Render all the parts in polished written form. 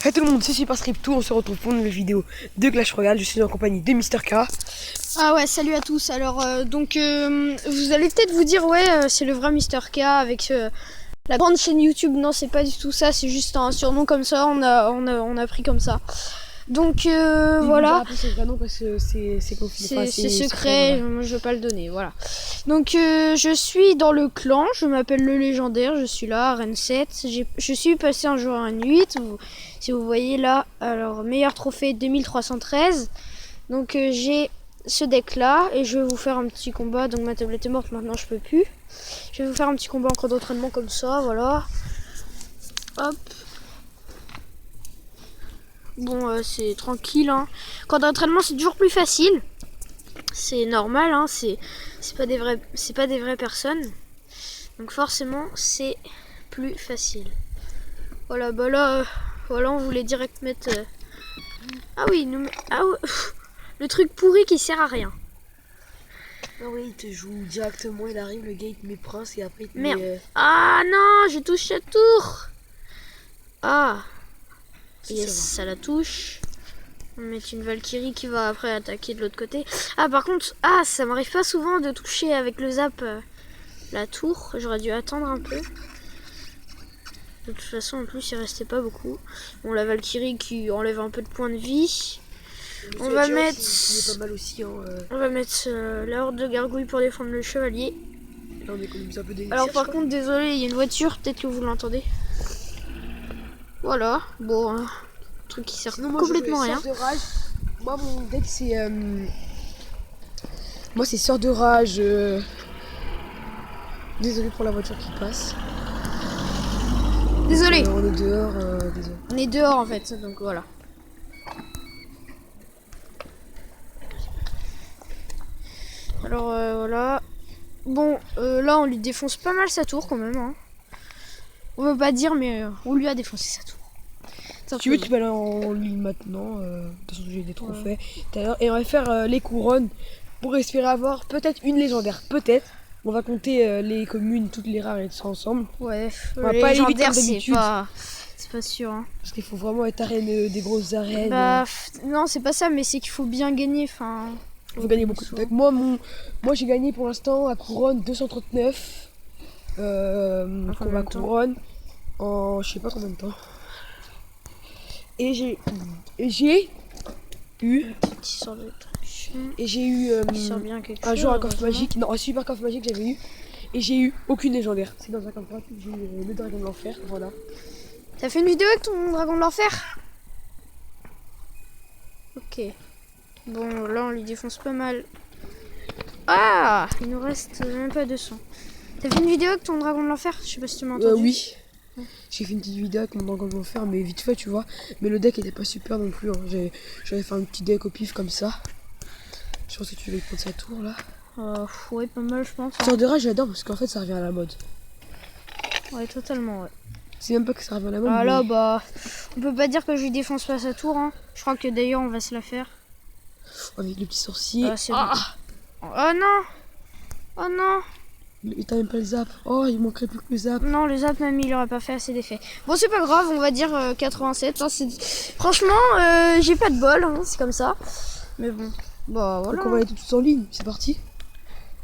Salut tout le monde, c'est Super Scriptou, on se retrouve pour une nouvelle vidéo de Clash Royale. Je suis en compagnie de Mister K. Ah ouais, salut à tous. Alors vous allez peut-être vous dire ouais, c'est le vrai Mister K avec la grande chaîne YouTube. Non, c'est pas du tout ça, c'est juste un surnom comme ça, on a pris comme ça. Donc voilà. C'est vrai nom parce que c'est secret, moi je veux pas le donner, voilà. Donc je suis dans le clan, je m'appelle le légendaire, je suis là, Arène 7. Je suis passé un jour à Arène 8, si vous voyez là, alors meilleur trophée 2313. Donc j'ai ce deck là et je vais vous faire un petit combat. Donc ma tablette est morte, maintenant je peux plus. Je vais vous faire un petit combat en cours d'entraînement comme ça, voilà. Hop. Bon, c'est tranquille, hein. Camp d'entraînement c'est toujours plus facile. C'est normal, hein. C'est pas des vraies personnes. Donc forcément c'est plus facile. Voilà, bah là, voilà, on voulait direct mettre. Ah oui, le truc pourri qui sert à rien. Ah oui, il te joue directement, il arrive, le gars il te met prince et après il te Merde. met... Ah non, je touche cette tour. Ah. Yes, ça la touche. On va mettre une Valkyrie qui va après attaquer de l'autre côté. Ah par contre, ça m'arrive pas souvent de toucher avec le zap la tour. J'aurais dû attendre un peu. De toute façon, en plus, il restait pas beaucoup. Bon, la Valkyrie qui enlève un peu de points de vie. On va mettre... pas mal aussi, hein, On va mettre la horde de gargouilles pour défendre le chevalier. Là on économise un peu d'élixir. Alors par contre, désolé, il y a une voiture, peut-être que vous l'entendez. Voilà, bon, truc qui sert complètement à rien. De rage. Moi mon deck c'est... Moi c'est sort de rage. Désolé pour la voiture qui passe. Désolé. On est dehors, désolé. On est dehors en fait, donc voilà. Alors voilà. Bon, là on lui défonce pas mal sa tour quand même, hein. On veut pas dire, mais on lui a défoncé sa tour. Si tu veux, tu peux aller en ligne maintenant. De toute façon, j'ai des trophées. Et on va faire les couronnes pour espérer avoir peut-être une légendaire. Peut-être. On va compter les communes, toutes les rares et tout ça ensemble. Ouais, on va pas aller vite comme d'habitude. C'est pas sûr. Hein. Parce qu'il faut vraiment être arène des grosses arènes. Bah, non, c'est pas ça, mais c'est qu'il faut bien gagner. Enfin, il faut gagner beaucoup. Donc, moi j'ai gagné pour l'instant à couronne 239. Combat couronne en je sais pas combien de temps. Et j'ai eu un jour un coffre magique, non un super coffre magique j'avais eu, et j'ai eu aucune légendaire. C'est dans un coffre gratuit que j'ai eu le dragon de l'enfer, voilà. T'as fait une vidéo avec ton dragon de l'enfer? Ok. Bon là on lui défonce pas mal. Ah, il nous reste même pas 200. T'as fait une vidéo avec ton dragon de l'enfer? Je sais pas si tu m'as entendu. Oui. J'ai fait une petite vidéo avec mon dragon de l'enfer, mais vite fait, tu vois. Mais le deck était pas super non plus. Hein. J'avais fait un petit deck au pif comme ça. Je pense que tu veux prendre sa tour là. Ouais, pas mal, je pense. Sort de rage, j'adore parce qu'en fait, ça revient à la mode. Ouais, totalement, ouais. C'est même pas que ça revient à la mode. Ah là, bah, on peut pas dire que je lui défonce pas sa tour. Hein. Je crois que d'ailleurs, on va se la faire. Avec le petit sourcil. Oh non! Oh non! Et t'as même pas le zap. Oh, il manquerait plus que le zap. Non, le zap, même, il aurait pas fait assez d'effet. Bon, c'est pas grave, on va dire 87. Hein, franchement, j'ai pas de bol, hein, c'est comme ça. Mais bon, bah voilà. Donc on va aller tous en ligne, c'est parti.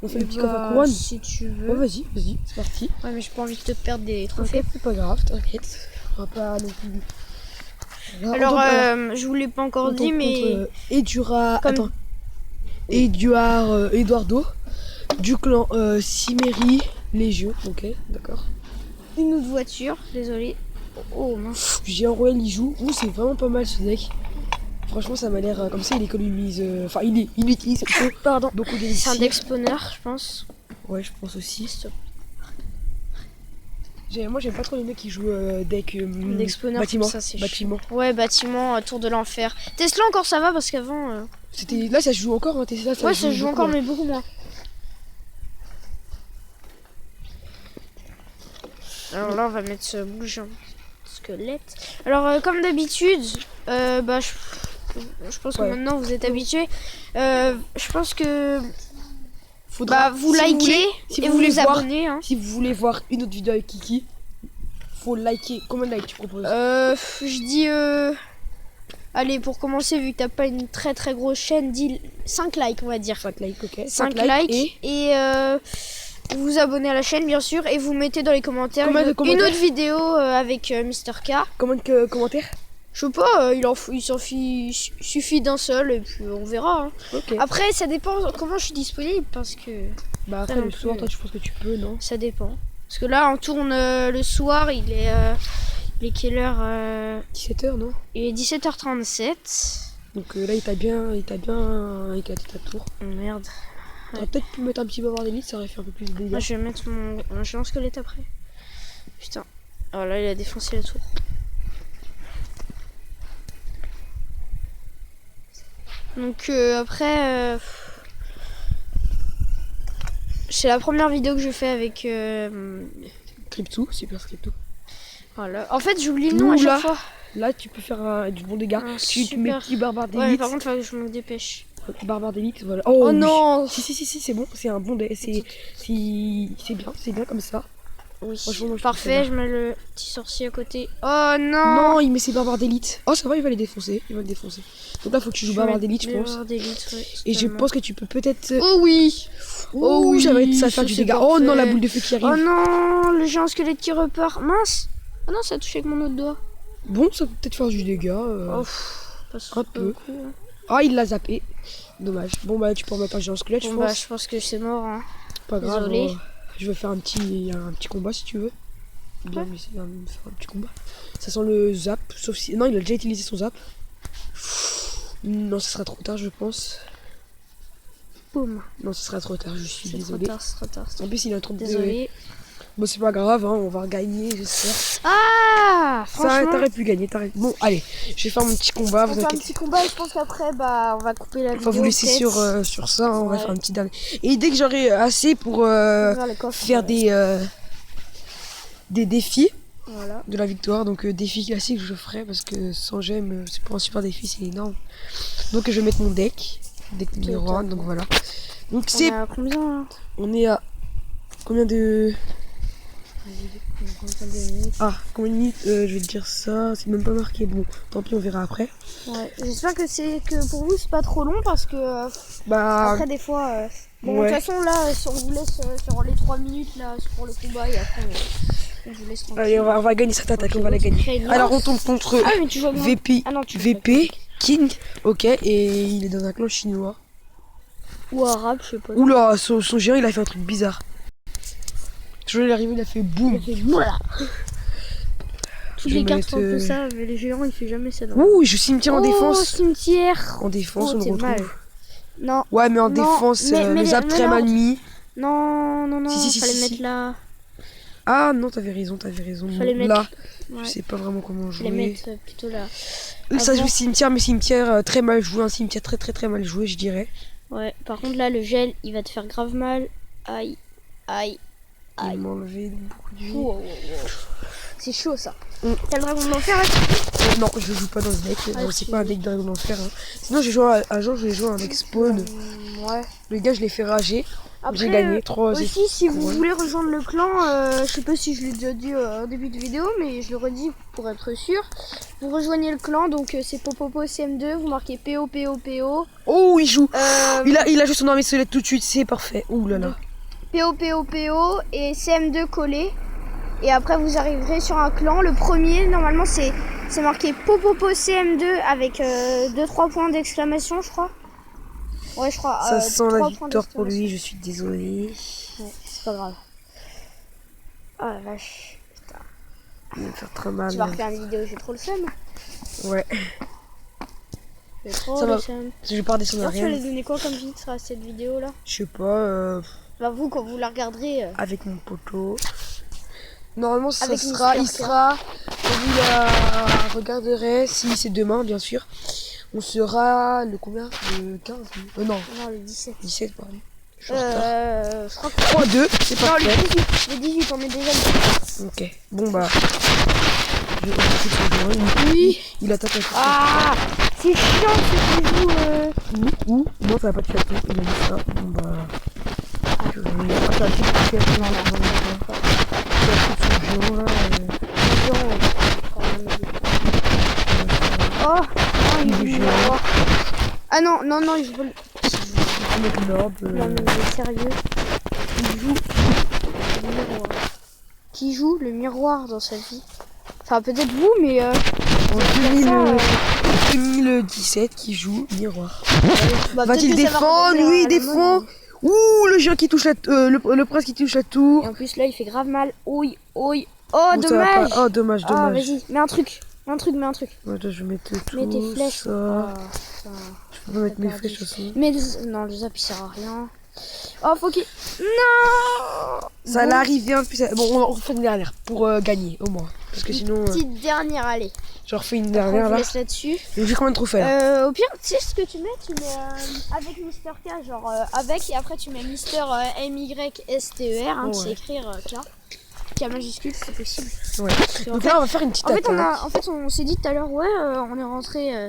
On fait le petit coffre à couronne. Si tu veux. Oh, vas-y, c'est parti. Ouais, mais j'ai pas envie de te perdre des trophées. C'est pas grave, t'inquiète. On va pas non plus. Alors, je vous l'ai pas encore dit, mais. Attends. Eduardo. Du clan Cimérie Légion, ok, d'accord. Une autre voiture, désolé. Oh mince. J'ai un Royal, il joue. C'est vraiment pas mal ce deck. Franchement, ça m'a l'air comme ça, il économise. Enfin, il utilise beaucoup d'élixir. C'est un deck spawner, je pense. Ouais, je pense aussi. Moi, j'aime pas trop les mecs qui jouent deck spawner, bâtiment. Ça, bâtiment. Ouais, bâtiment, tour de l'enfer. Tesla encore ça va parce qu'avant. Là, ça se joue encore, hein, Tesla. Ça se joue encore, mais beaucoup moins. Alors là, on va mettre ce bougeant squelette. Alors, comme d'habitude, bah, je pense que maintenant vous êtes habitués. Je pense que vous likez et vous vous abonnez. Hein. Si vous voulez voir une autre vidéo avec Kiki, faut liker. Combien de likes tu proposes? Je dis... Allez, pour commencer, vu que t'as pas une très très grosse chaîne, dis 5 likes, on va dire. 5 likes, ok. 5 likes. Et vous vous abonnez à la chaîne, bien sûr. Et vous mettez dans les commentaires Combien de une commentaires autre vidéo avec Mister K. Combien de commentaires? Je sais pas, suffit d'un seul et puis on verra. Hein. Ok. Après, ça dépend comment je suis disponible parce que Bah après le soir, toi, je pense que tu peux, non? ça dépend. Parce que là, on tourne le soir, il est quelle heure 17h, non? Il est 17h37. Donc là, il t'a bien éclaté ta tour. Oh, merde. T'aurais peut-être pu mettre un petit bavard d'élite, ça aurait fait un peu plus de dégâts. Moi, je vais mettre mon géant squelette après. Putain. Oh là, il a défoncé la tour. Donc après, c'est la première vidéo que je fais avec... Crypto, super Crypto. Voilà. En fait, j'oublie le nom à chaque fois. Là, tu peux faire du bon dégât. Tu mets Super. petit barbare Ouais, d'élite. par contre, il faut que je me dépêche. Barbare d'élite, voilà. Oh, oui. non. Si, c'est bon, c'est un bon dé. C'est bien comme ça. Oui, Franchement, parfait, je mets le petit sorcier à côté. Oh non. Non, il met ses barbares d'élite. Oh, ça va, il va les défoncer. Donc là, faut que tu joues barbare d'élite, je pense. Barbare d'élite, ouais, Et je pense que tu peux peut-être. Oh oui. Oh oui, ça va faire du dégât. Oh non, la boule de feu qui arrive. Oh non, le géant squelette qui repart. Mince. Oh non, ça a touché avec mon autre doigt. Bon, ça peut peut-être faire du dégât. Un peu. Ah, il l'a zappé. Dommage. Bon, bah, tu peux remettre un géant squelette, je pense. Bah, je pense que c'est mort. Hein. Pas grave. Désolé. Je vais faire un petit combat si tu veux. Bien, mais c'est faire un petit combat. Ça sent le zap, sauf si. Non, il a déjà utilisé son zap. Non, ce sera trop tard, je pense. Boum. Non, ce sera trop tard, je suis désolé. C'est trop tard. En plus, il a trop de. Désolé. Bon, c'est pas grave, hein, on va gagner, j'espère. Ah, Ça, franchement. t'aurais pu gagner, Bon, allez, je vais faire mon petit combat. On va faire un petit combat et je pense qu'après, bah, on va couper la vidéo. On va vous laisser sur ça, hein, on va faire un petit dernier. Et dès que j'aurai assez pour faire des défis de la victoire, donc défis classiques je ferai parce que sans j'aime, c'est pour un super défi, c'est énorme. Donc je vais mettre mon deck numéro 1, donc voilà. Donc c'est. On est à combien là? On est à combien de. Ah, combien de minutes je vais te dire ça, c'est même pas marqué. Bon, tant pis, on verra après. Ouais, j'espère que pour vous c'est pas trop long parce que après des fois. Bon, de toute façon, là, on vous laisse sur les 3 minutes là pour le combat et après on vous laisse tranquille. Allez, on va gagner cette attaque, on va la gagner. Alors, on tombe contre VP King, ok, et il est dans un clan chinois. Ou arabe, je sais pas. Oula, son géant il a fait un truc bizarre. Je vais l'arriver, il a fait boum. Voilà. Tous les cartes sont un peu ça, mais les géants il fait jamais ça. Ouh, je cimetière en défense. Cimetière. En défense, on le retrouve. Mal. Non. Ouais, mais en défense, le zap très mal mis. Non, si, fallait mettre là. Ah non, t'avais raison. Fallait mettre là. Je sais pas vraiment comment jouer. Fallait mettre plutôt là. Ça joue cimetière, mais cimetière très mal joué. Un cimetière très mal joué, je dirais. Ouais, par contre là, le gel, il va te faire grave mal. Aïe. Il m'a enlevé beaucoup de vie. Wow. C'est chaud ça. T'as le dragon de l'enfer là? Non, je joue pas dans ce deck. C'est pas un deck dragon d'enfer. Hein. Sinon, j'ai joué un jour, je vais jouer un deck spawn. Ouais. Le gars, je l'ai fait rager. Après, j'ai gagné 3 aussi, si vous voulez rejoindre le clan, je sais pas si je l'ai déjà dit au début de vidéo, mais je le redis pour être sûr. Vous rejoignez le clan, donc c'est Popopo CM2, vous marquez PO. Oh, il joue. Il a joué son armée squelette tout de suite, c'est parfait. Ouh là là. PO et CM2 collé. Et après vous arriverez sur un clan. Le premier normalement c'est marqué Popopo CM2 avec 2-3 points d'exclamation je crois. Ouais je crois. Ça sent la victoire pour lui, je suis désolé. Ouais, c'est pas grave. Oh la vache. Putain. Il va me faire très mal. Tu vas refaire une vidéo, j'ai trop le seum. Ouais. J'ai trop le seum. Je vais pas redescendre à rien. Tu vas les donner quoi comme titre à cette vidéo là? Je sais pas. Bah vous quand vous la regarderez. Avec mon poteau. Normalement il sera, quand vous la regarderez, si c'est demain bien sûr, on sera le combien? Le 15 non, le 17. 17 pardon. Je crois que 3-2, c'est pas le 18. Le 18, on est déjà le 18. Ok, bon bah. Oui, il attaque avec. Ah, c'est chiant ce qu'il joue. Ou non, ça va pas te faire tout, il a dit ça. Bon bah. Je vais attraper un petit peu là. environ. Oh, non, il joue le miroir. Ah non, non, non, il joue pas le... Non, mais sérieux. Il joue le miroir. Qui joue le miroir dans sa vie? Enfin, peut-être vous, mais... En 2017, qui joue miroir. Bah, Va-t-il défendre? Oui, il défend. Ouh, le géant qui touche le prince qui touche la tour. Et en plus, là, il fait grave mal. Oui, oui. Oh, Oh, dommage. Oh, dommage, Ah, dommage. vas-y, mets un truc. Mets un truc, mets un truc. Ouais, je vais mettre tout Mets tes flèches. ça. Ah, Je peux pas mettre mes flèches aussi. mais non, le zap, il sert à rien. Oh, faut qu'il... Non. Ça allait arriver un peu. Bon, on refait une dernière pour gagner, au moins. Parce que sinon, Petite dernière, allez. je refais une On dernière vous là. laisse là-dessus. Donc, j'ai combien de trophées là? Au pire, tu sais ce que tu mets avec Mister K, genre avec, et après tu mets Mister MYSTER, hein, tu sais Ouais. écrire K majuscule, c'est possible. Ouais. Et en Donc fait, là, on va faire une petite attaque. en fait, on s'est dit tout à l'heure, ouais, on est rentré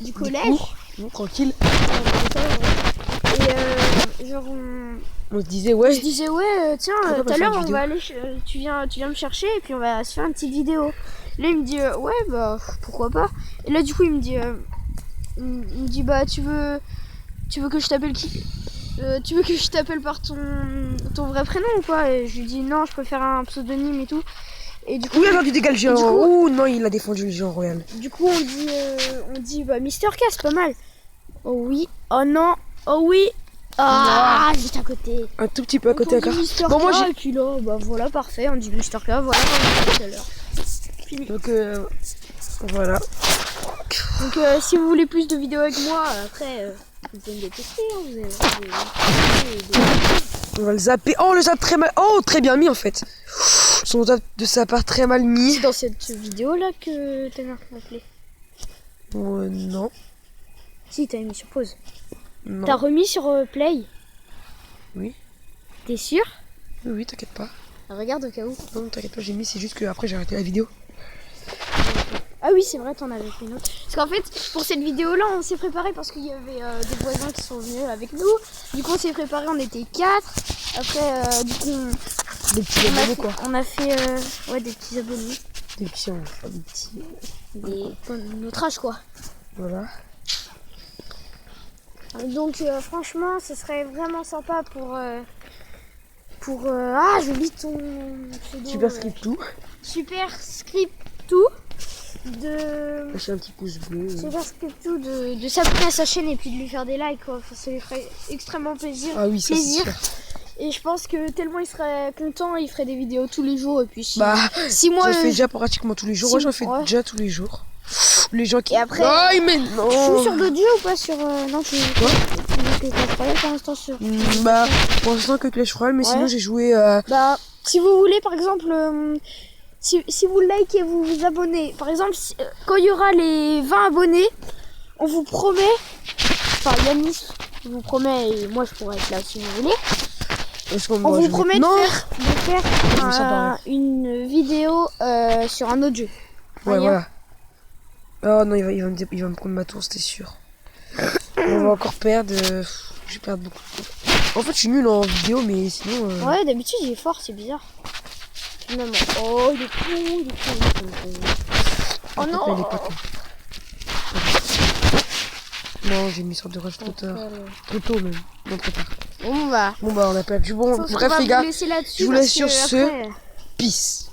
du collège. Bon, tranquille. Et genre, On se disait, ouais. je disais, ouais, tiens, Pourquoi tout à pas faire l'heure, une on vidéo va aller, tu viens me chercher, et puis on va se faire une petite vidéo. Là, il me dit, ouais, bah, pourquoi pas. Et là, du coup, il me dit, bah, tu veux que je t'appelle qui? Tu veux que je t'appelle par ton vrai prénom ou quoi? Et je lui dis, non, je préfère un pseudonyme et tout. Et du coup, Ouh, il a du dégât le géant. du coup- Ouh, non, il a défendu le géant royal. on dit, bah, Mister K, c'est pas mal. Oh oui, oh non, oh oui. Ah, juste à côté. Un tout petit peu à côté Donc, on encore. dit Mister Bon, moi, K, j'ai- et puis là, bah voilà, parfait, on dit Mister K, voilà, comme on a dit tout à l'heure. Fini. Donc, voilà. Donc si vous voulez plus de vidéos avec moi, après vous pouvez me détester, hein, On va le zapper. Oh, le zap très mal. Oh, très bien mis en fait. Son zap de sa part très mal mis. C'est dans cette vidéo là que ta mère m'a appelé. Non. Si, t'as mis sur pause. Non. T'as remis sur play. Oui. T'es sûr? Oui, oui, t'inquiète pas. Regarde au cas où. Non, t'inquiète pas, j'ai mis, c'est juste que après j'ai arrêté la vidéo. Ah oui, c'est vrai, t'en avais fait une autre. Parce qu'en fait, pour cette vidéo là, on s'est préparé parce qu'il y avait des voisins qui sont venus avec nous. Du coup, on s'est préparé, on était 4. Après, du coup, Des petits abonnés quoi. on a fait ouais, des petits abonnés. Des petits, enfin, des petits. Notre âge quoi. Voilà. Donc franchement, ce serait vraiment sympa pour ah, j'oublie ton pseudo. Super script tout. Super Script tout de Lâchez un petit pouce bleu. Super Script tout de s'abonner à sa chaîne et puis de lui faire des likes quoi. Enfin, ça lui ferait extrêmement plaisir. Ah oui, ça c'est plaisir. sûr. Et je pense que tellement il serait content, il ferait des vidéos tous les jours et puis si Moi, moi je fais déjà pratiquement tous les jours. si- Ouais, j'en fais ouais. déjà tous les jours. Les gens qui. Et après- Oh, mais tu joues non. sur d'autres jeux ou pas sur non tu joues pour l'instant sur Bah, pour l'instant que Clash Royale, mais Ouais. sinon j'ai joué. Bah, si vous voulez, par exemple, si vous likez, vous vous abonnez, par exemple, quand il y aura les 20 abonnés, on vous promet, enfin Yanis vous promet, et moi je pourrais être là si vous voulez, on vous promet Non. de faire me sens pas une vidéo sur un autre jeu. Ouais, Rien. voilà. Oh non, il va me prendre ma tour, c'était sûr. On va encore perdre. Je vais perdre beaucoup. En fait, je suis nul en vidéo, mais sinon. Ouais, d'habitude il est fort, c'est bizarre. Finalement. Oh, il est con, il est con. Oh en fait, non. là, il est pas con. Non, j'ai mis sur de rush trop tard. Trop tôt même. Non, trop tard. Bon bah. Bon, bah, on a perdu. Bon, On bref, va les vous gars, laisser là-dessus je vous parce laisse sur que ce. après- Peace.